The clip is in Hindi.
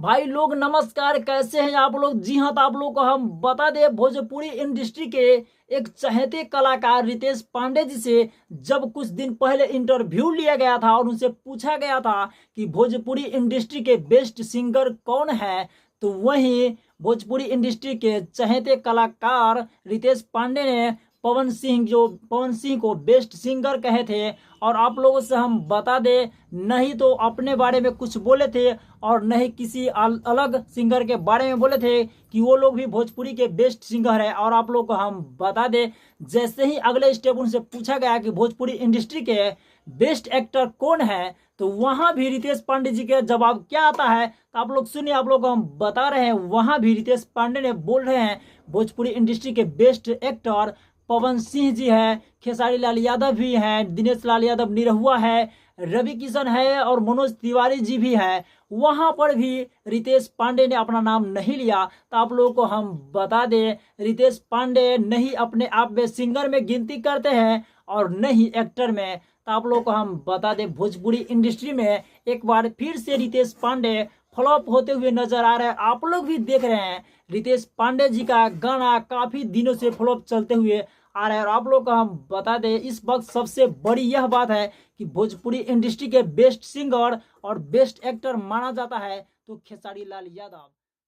भाई लोग नमस्कार, कैसे हैं आप लोग। जी हाँ, तो आप लोग को हम बता दें, भोजपुरी इंडस्ट्री के एक चहेते कलाकार रितेश पांडे जी से जब कुछ दिन पहले इंटरव्यू लिया गया था और उनसे पूछा गया था कि भोजपुरी इंडस्ट्री के बेस्ट सिंगर कौन है, तो वहीं भोजपुरी इंडस्ट्री के चहेते कलाकार रितेश पांडे ने पवन सिंह को बेस्ट सिंगर कहे थे। और आप लोगों से हम बता दें, नहीं तो अपने बारे में कुछ बोले थे और नहीं किसी अलग सिंगर के बारे में बोले थे कि वो लोग भी भोजपुरी के बेस्ट सिंगर है। और आप लोग को हम बता दें, जैसे ही अगले स्टेप उनसे पूछा गया कि भोजपुरी इंडस्ट्री के बेस्ट एक्टर कौन है, तो वहां भी रितेश पांडे जी का जवाब क्या आता है, तो आप लोग सुनिए। आप लोग को हम बता रहे हैं, वहां भी रितेश पांडे ने बोल रहे हैं भोजपुरी इंडस्ट्री के बेस्ट एक्टर पवन सिंह जी है, खेसारी लाल यादव भी हैं, दिनेश लाल यादव निरहुआ है, रवि किशन है और मनोज तिवारी जी भी हैं। वहां पर भी रितेश पांडे ने अपना नाम नहीं लिया। तो आप लोगों को हम बता दें, रितेश पांडे नहीं अपने आप में सिंगर में गिनती करते हैं और नहीं एक्टर में। तो आप लोगों को हम बता दें, भोजपुरी इंडस्ट्री में एक बार फिर से रितेश पांडे फ्लॉप होते हुए नजर आ रहे हैं। आप लोग भी देख रहे हैं, रितेश पांडे जी का गाना काफी दिनों से फ्लॉप चलते हुए आ रहा है। और आप लोग को हम बता दें, इस वक्त सबसे बड़ी यह बात है कि भोजपुरी इंडस्ट्री के बेस्ट सिंगर और बेस्ट एक्टर माना जाता है तो खेसारी लाल यादव।